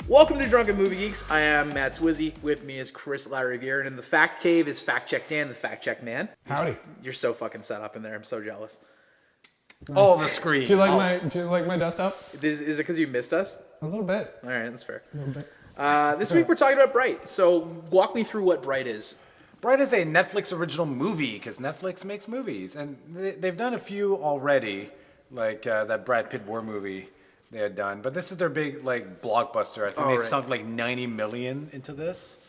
Welcome to Drunken Movie Geeks. I am Matt Swizzy. With me is Chris Larriviere, and in the Fact Cave is Fact Check Dan, the Fact Check Man. Howdy. You're so fucking set up in there. I'm so jealous. Nice. Oh, the screen. Do you like my desktop? Is it because you missed us? A little bit. All right, that's fair. A little bit. This week we're talking about Bright. So walk me through what Bright is. Bright is a Netflix original movie because Netflix makes movies, and they've done a few already, like that Brad Pitt war movie they had done. But this is their big blockbuster. I think they sunk like 90 million into this.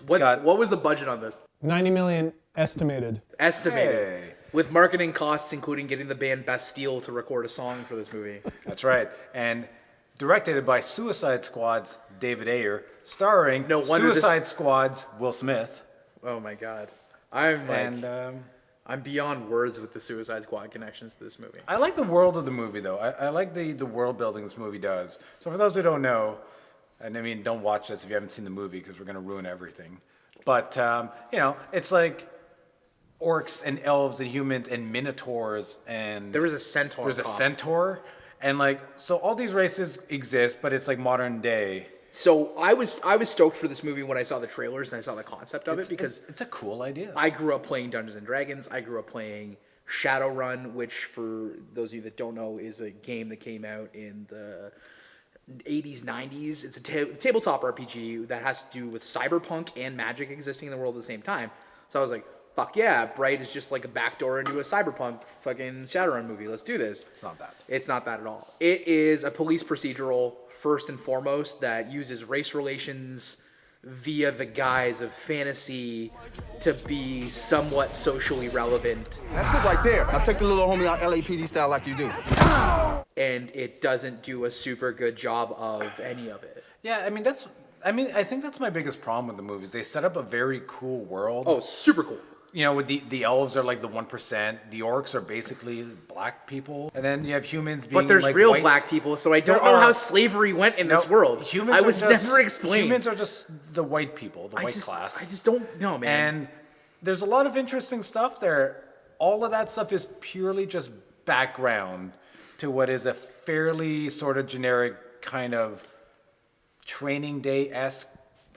What was the budget on this? 90 million estimated. Estimated. Hey. With marketing costs, including getting the band Bastille to record a song for this movie. That's right. And directed by Suicide Squad's David Ayer, starring Suicide Squad's Will Smith. Oh my god. I'm beyond words with the Suicide Squad connections to this movie. I like the world of the movie, though. I like the world building this movie does. So for those who don't know, and I mean, don't watch this if you haven't seen the movie because we're going to ruin everything. But, it's like orcs and elves and humans and minotaurs and... There was a centaur. There's a centaur. And, so all these races exist, but it's like modern day. So I was stoked for this movie when I saw the trailers and I saw the concept of it because it's a cool idea. I grew up playing Dungeons and Dragons. I grew up playing Shadowrun, which for those of you that don't know is a game that came out in the 80s, 90s. It's a tabletop RPG that has to do with cyberpunk and magic existing in the world at the same time. So I was like, fuck yeah, Bright is just like a backdoor into a cyberpunk fucking Shadowrun movie. Let's do this. It's not that. It's not that at all. It is a police procedural, first and foremost, that uses race relations via the guise of fantasy to be somewhat socially relevant. That's it right there. Now take the little homie out LAPD style like you do. And it doesn't do a super good job of any of it. Yeah, I think that's my biggest problem with the movies. They set up a very cool world. Oh, super cool. You know, with the elves are like the 1%. The orcs are basically black people. And then you have humans being But there's like real white. black people, so I don't know how slavery went in this world. I was never explained. Humans are just the white people, the white class. I just don't know, man. And there's a lot of interesting stuff there. All of that stuff is purely just background to what is a fairly sort of generic kind of Training Day-esque.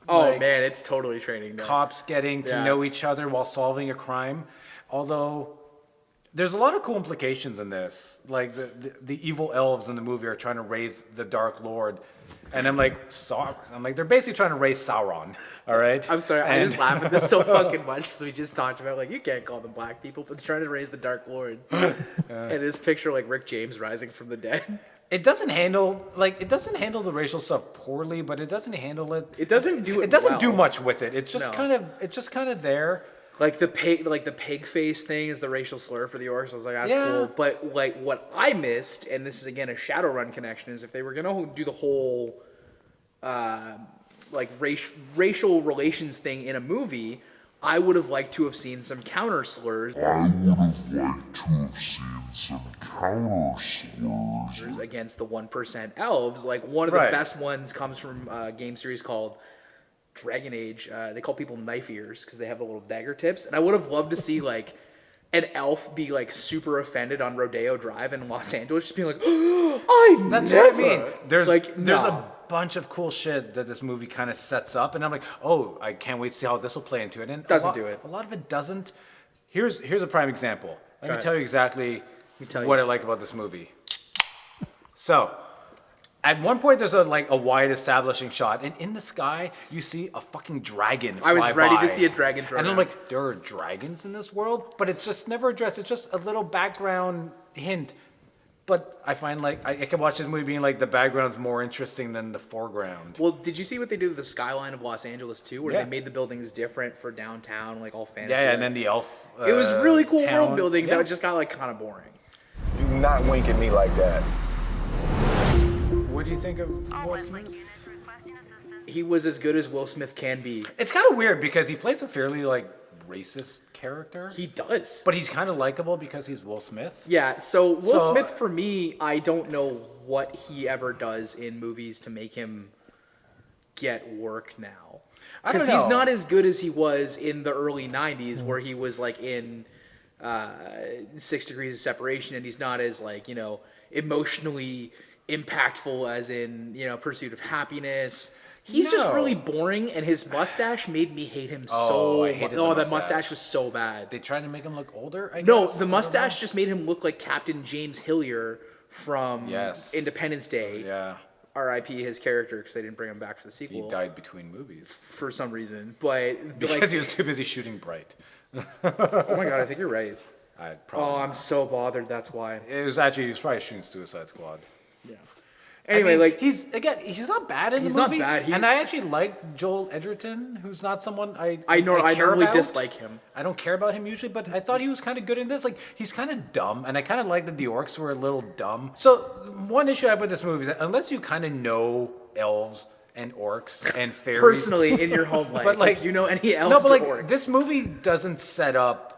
Oh man, it's totally Training Day. Cops getting to know each other while solving a crime. Although there's a lot of cool implications in this. Like the evil elves in the movie are trying to raise the Dark Lord. And I'm like, they're basically trying to raise Sauron. All right? I'm sorry, I just laugh at this so fucking much. So we just talked about, you can't call them black people, but they're trying to raise the Dark Lord. And this picture, Rick James rising from the dead. It doesn't handle the racial stuff poorly, but it doesn't handle it. It doesn't do it. It doesn't well. do much with it. It's just kind of there. Like the pig face thing is the racial slur for the orcs. I was like, that's cool. But what I missed, and this is again a Shadowrun connection, is if they were gonna do the whole racial relations thing in a movie, I would have liked to have seen some counter slurs. Against the 1% elves. Like one of the best ones comes from a game series called Dragon Age. They call people knife ears because they have the little dagger tips. And I would have loved to see an elf be super offended on Rodeo Drive in Los Angeles, just being like, oh, That's never. what I mean. There's a bunch of cool shit that this movie kind of sets up, and I'm like, oh, I can't wait to see how this will play into it. And doesn't do it. A lot of it doesn't. Here's a prime example. Let me tell you exactly what I like about this movie. So, at one point, there's a wide establishing shot, and in the sky, you see a fucking dragon fly I was ready by. to see a dragon throw And I'm down. like, there are dragons in this world? But it's just never addressed. It's just a little background hint. But I find I can watch this movie being the background's more interesting than the foreground. Well, did you see what they did with the skyline of Los Angeles too, where they made the buildings different for downtown, all fantasy? Yeah, and then the elf. It was really cool town. world building that just got kind of boring. Do not wink at me like that. What do you think of Will Smith? He was as good as Will Smith can be. It's kind of weird because he plays a fairly racist character. He does. But he's kind of likable because he's Will Smith. Yeah, so Will Smith, for me, I don't know what he ever does in movies to make him get work now. Because he's not as good as he was in the early 90s where he was in 6 Degrees of Separation, and he's not as emotionally impactful as in Pursuit of Happiness. He's just No. really boring, and his mustache made me hate him Oh, so I hated the Oh, that mustache. mustache was so bad. They tried to make him look older, I No, guess? I the don't mustache know. just made him look like Captain James Hillier from Yes. Independence Day. Yeah, R.I.P. his character because they didn't bring him back for the he sequel died between movies. for some reason. But Because like, he was too busy shooting Bright. oh my god, I think you're right. I Oh, probably. I'm so bothered. That's why. He was probably shooting Suicide Squad. Yeah. Anyway, I mean, like he's not bad in He's the not movie. bad. And I actually like Joel Edgerton, who's not someone I I care normally about. dislike him. I don't care about him usually, but I thought he was kind of good in this. Like he's kind of dumb, and I kind of like that the orcs were a little dumb. So one issue I have with this movie is that unless you kind of know elves and orcs and fairies, personally in your home life, but like if you know any elves no, but like or orcs, this movie doesn't set up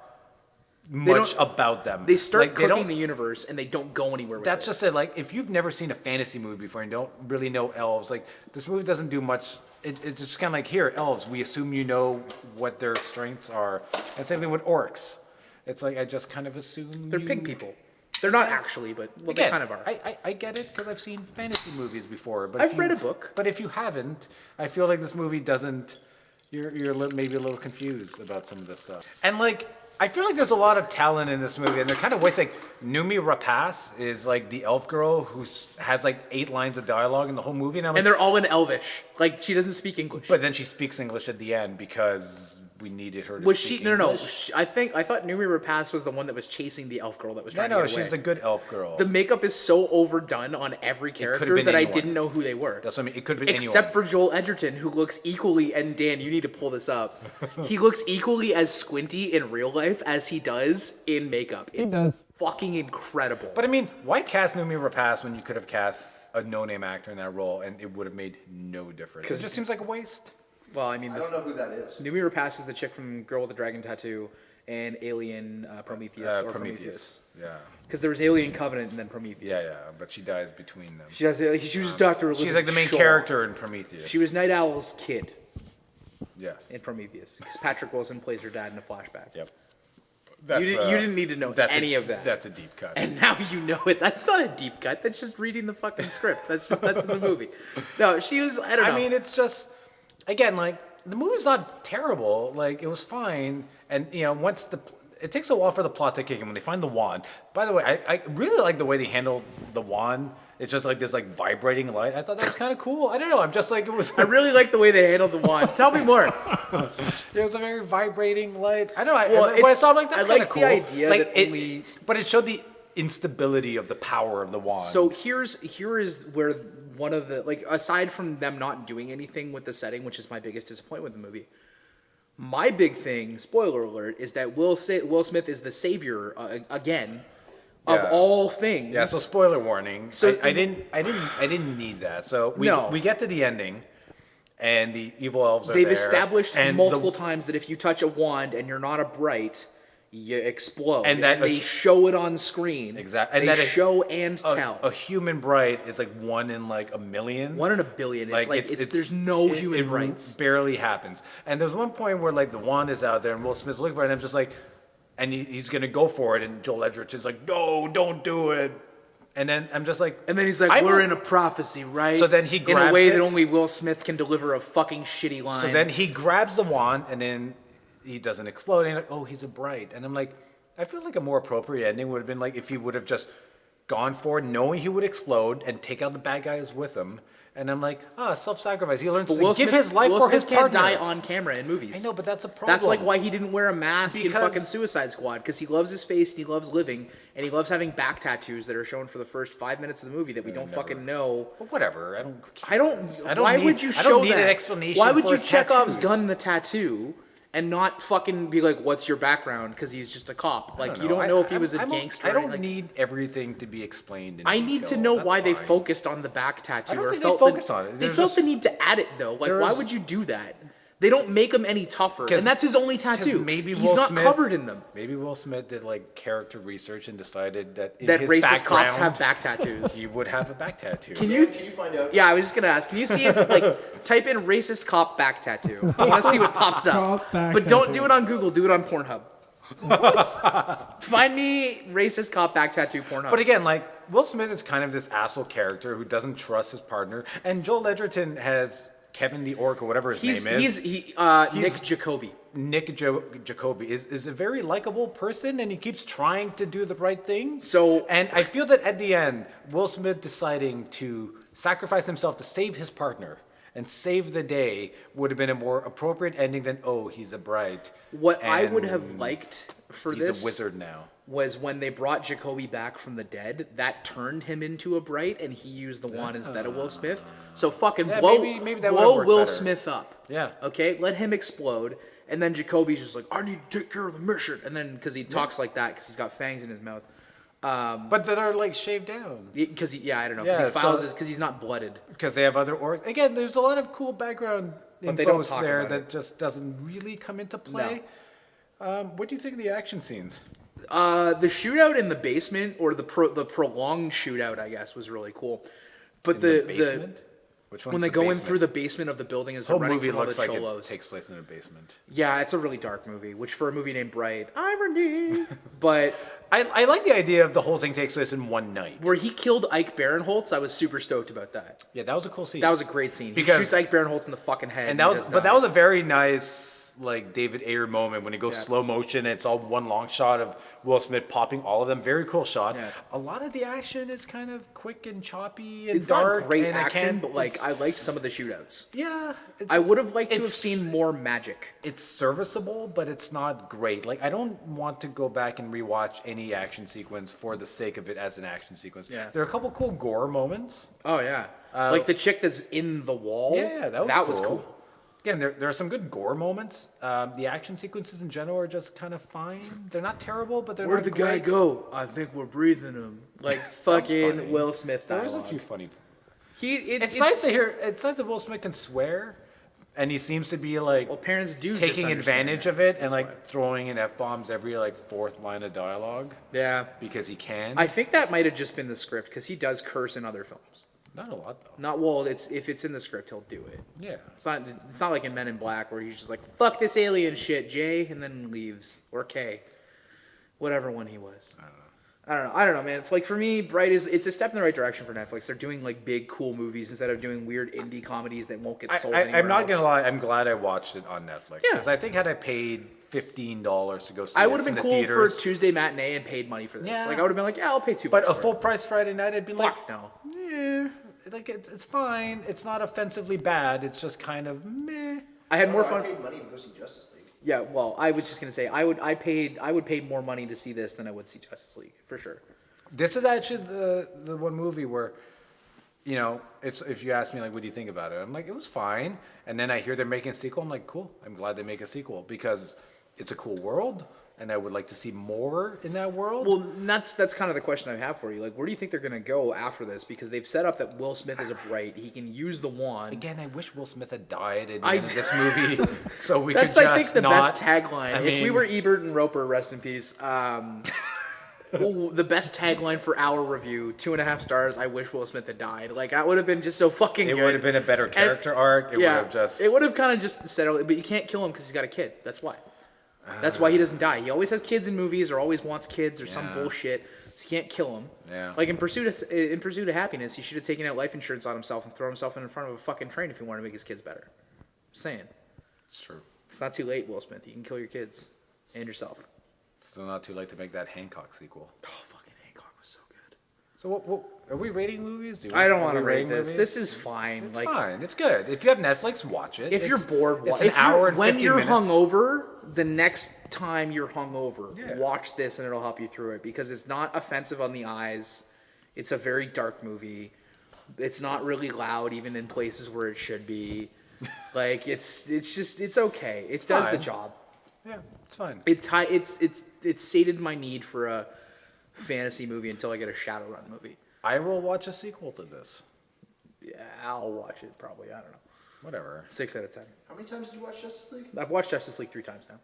much don't- about them. they start Like, they cooking don't- the universe and they don't go anywhere with That's it. just it. Like, if you've never seen a fantasy movie before and don't really know elves, like, this movie doesn't do much. It's just kind of like, here, elves, we assume you know what their strengths are. And same thing with orcs. It's like, I just kind of assume They're you... pig people. They're not actually, but well, Again, they kind of are. I get it because I've seen fantasy movies before. But I've read a book. But if you haven't, I feel like this movie doesn't... You're maybe a little confused about some of this stuff. And, like... I feel like there's a lot of talent in this movie, and they're kind of wasting. Like, Numi Rapace is like the elf girl who has like 8 lines of dialogue in the whole movie, and I'm like, And they're all in Elvish. Like she doesn't speak English. but then she speaks English at the end because we needed her to was speak she? No. English. I thought Numi Rapace was the one that was chasing the elf girl that was I trying know to get she's away. the good elf girl. The makeup is so overdone on every character been that I anyone. didn't know who they were. That's what I mean. It could have been Except anyone. for Joel Edgerton, who looks equally, and Dan, you need to pull this up. He looks equally as squinty in real life as he does in makeup. He does. Fucking incredible. But I mean, why cast Numi Rapace when you could have cast a no-name actor in that role and it would have made no difference? It just seems like a waste. Well, I mean, I this, don't know who that is. Numi Rapace is the chick from Girl with the Dragon Tattoo and Alien Prometheus. Prometheus. Yeah. Because there was Alien Covenant and then Prometheus. Yeah, but she dies between them. She was Dr. Elizabeth She's like the main Shaw. character in Prometheus. She was Night Owl's kid Yes. in Prometheus. Because Patrick Wilson plays her dad in a flashback. Yep. You didn't need to know any of that. That's a deep cut. And now you know it. That's not a deep cut. That's just reading the fucking script. That's in the movie. No, she was. I don't know. I mean, it's just, again, like, the movie's not terrible. Like, it was fine. And, you know, it takes a while for the plot to kick in when they find the wand. By the way, I really like the way they handled the wand. It's just like this, like, vibrating light. I thought that was kind of cool. I don't know. I'm just like, it was. I really like the way they handled the wand. Tell me more. It was a very vibrating light. I don't know. Well, when I it's- saw it, I'm like, that's I kind like of the cool. idea like, that only- But it showed the instability of the power of the wand. So here is where one of the, like, aside from them not doing anything with the setting, which is my biggest disappointment with the movie. My big thing, spoiler alert, is that Will Smith is the savior again of Yeah. all things. Yeah, so spoiler warning. So- I didn't need that. So No. we get to the ending, and the evil elves are They've there, established and multiple times that if you touch a wand and you're not a bright, you explode. And that they show it on screen. Exactly. And They that show and tell. a human bright is like 1 in like a million. 1 in a billion. It's like there's no human it brights. barely happens. And there's one point where like the wand is out there and Will Smith's looking for it, and I'm just like, and he's gonna go for it, and Joel Edgerton's like, no, don't do it. And then I'm just like, And then he's like, "We're in a prophecy, right?" So then he in a grabs way it. that only Will Smith can deliver a fucking shitty line. So then he grabs the wand, and then he doesn't explode. And he's like, oh, he's a bright. And I'm like, I feel like a more appropriate ending would have been like if he would have just gone for it, knowing he would explode, and take out the bad guys with him. And I'm like, self-sacrifice. He learns to give his life Will for Smith his can't partner. die on camera in movies. I know, but that's a problem. That's like why he didn't wear a mask in Because- fucking Suicide Squad, because he loves his face and he loves living and he loves having back tattoos that are shown for the first 5 minutes of the movie that we don't fucking know. Well, whatever. I I don't. don't why need- would you show I don't need that? an explanation Why would for you his Chekhov's tattoos. gun the tattoo and not fucking be like, "What's your background?" Because he's just a cop. Like you know. don't know if he was a I'm- gangster. I don't like, need everything to be explained. In I need to detail. know That's why they fine. focused on the back tattoo. I don't or think they felt focused the, on it. They There's felt just- the need to add it though. Like, why There's- would you do that? They don't make him any tougher, and that's his only 'Cause tattoo. maybe He's Will not Smith- covered in them. Maybe Will Smith did like character research and decided that in That his racist background, cops have back tattoos. he would have a back tattoo. Can you? Can you find out? Yeah, I was just gonna ask. Can you see if like type in racist cop back tattoo? I want to see what pops up. Cop back But don't tattoo. do it on Google. Do it on Pornhub. Find me racist cop back tattoo Pornhub. But again, like Will Smith is kind of this asshole character who doesn't trust his partner, and Joel Edgerton has Kevin the Orc or whatever his name is. Nick Jacoby. Jacoby is a very likable person, and he keeps trying to do the right thing. So- and I feel that at the end, Will Smith deciding to sacrifice himself to save his partner and save the day would have been a more appropriate ending than, oh, he's a bright. What I would and have liked for he's this a wizard now. was when they brought Jacoby back from the dead, that turned him into a bright, and he used the wand instead of Will Smith. So fucking Yeah, blow, maybe that would've blow worked Will better. Smith up. Yeah. Okay, let him explode, and then Jacoby's just like, I need to take care of the mission, and then because he talks like that because he's got fangs in his mouth. But that are like shaved down. Because I don't know, because Yeah, he files so- because he's not blooded. Because they have other orcs. Again, there's a lot of cool background But they don't info talk there about that it. just doesn't really come into play. What do you think of the action scenes? The shootout in the basement, or the prolonged shootout, I guess, was really cool. But The basement? Which one's when they the go in basement? through the basement of the building as The they're whole running movie from all looks the like cholos. it takes place in a basement. Yeah, it's a really dark movie, which for a movie named Bright, irony. But I like the idea of the whole thing takes place in one night. where he killed Ike Barinholtz, I was super stoked about that. Yeah, that was a cool scene. That was a great scene. Because- he shoots Ike Barinholtz in the fucking head. and that he was, does but that die. was a very nice like David Ayer moment when he goes Yeah. slow motion. And it's all one long shot of Will Smith popping all of them. Very cool shot. Yeah. A lot of the action is kind of quick and choppy and It's dark. not great and action, but like it's- I liked some of the shootouts. yeah, it's I just- would have liked to have it's- seen more magic. It's serviceable, but it's not great. Like I don't want to go back and rewatch any action sequence for the sake of it as an action sequence. Yeah. There are a couple cool gore moments. Oh yeah, like the chick that's in the wall. Yeah, that was cool. cool. Again, there are some good gore moments. The action sequences in general are just kind of fine. They're not terrible, but they're Where'd not the guy great. go? I think we're breathing him. Like funny. fucking Will Smith. There's a dialogue. few funny. It's It's nice to hear. It's nice that Will Smith can swear, and he seems to be like Well, parents do taking just understand advantage that. of it and That's like why. throwing in f bombs every like fourth line of dialogue Yeah, because he can. I think that might have just been the script because he does curse in other films. Not a lot though. Not well. It's if it's in the script, he'll do it. Yeah. It's not like in Men in Black where he's just like fuck this alien shit, Jay, and then leaves, or K, whatever one he was. I don't know, man. Like for me, Bright it's a step in the right direction for Netflix. They're doing like big, cool movies instead of doing weird indie comedies that won't get sold anywhere I'm not else. gonna lie. I'm glad I watched it on Netflix. Yeah. Because I think had I paid $15 to go see I it would have in been the cool theaters, for a Tuesday matinee and paid money for this. Yeah. Like I would have been like, yeah, I'll pay $2. but a for full it. price Friday night, I'd be like, Fuck no. eh, like it's fine. It's not offensively bad. It's just kind of meh. I had more I fun. paid money to go see Justice League. Yeah, well, I was just gonna say I would pay more money to see this than I would see Justice League for sure. This is actually the one movie where, you know, if you ask me like, what do you think about it? I'm like, it was fine. And then I hear they're making a sequel. I'm like, cool. I'm glad they make a sequel because it's a cool world, and I would like to see more in that world. Well, that's kind of the question I have for you. Like, where do you think they're gonna go after this? Because they've set up that Will Smith is a bright. He can use the wand. Again, I wish Will Smith had died at the I end of this movie, so we That's could I think just the not. best tagline. I If we mean- were Ebert and Roper, rest in peace. Well, the best tagline for our review, 2.5 stars. I wish Will Smith had died. Like that would have been just so fucking It good. would have been a better character arc. It would have just. It would have kind of just settled. But you can't kill him because he's got a kid. That's why. That's why he doesn't die. He always has kids in movies, or always wants kids, or some Yeah. bullshit. So you can't kill him. Yeah. Like in Pursuit of Happiness, he should have taken out life insurance on himself and thrown himself in front of a fucking train if he wanted to make his kids better. Just saying. It's true. It's not too late, Will Smith. You can kill your kids and yourself. Still not too late to make that Hancock sequel. Oh, fucking Hancock was so good. So what are we rating movies? I don't Are want to we rate rating this. movies? This is fine. It's like, fine. It's good. If you have Netflix, watch it. if you're bored, it's if an hour you're, and when 50 you're minutes. hungover, the next time you're hungover, Yeah. watch this and it'll help you through it because it's not offensive on the eyes. It's a very dark movie. It's not really loud even in places where it should be. Like it's okay. It does the fine. job. Yeah, it's fine. It's sated my need for a fantasy movie until I get a Shadowrun movie. I will watch a sequel to this. Yeah, I'll watch it probably. I don't know. Whatever. 6 out of 10. How many times did you watch Justice League? I've watched Justice League 3 times now.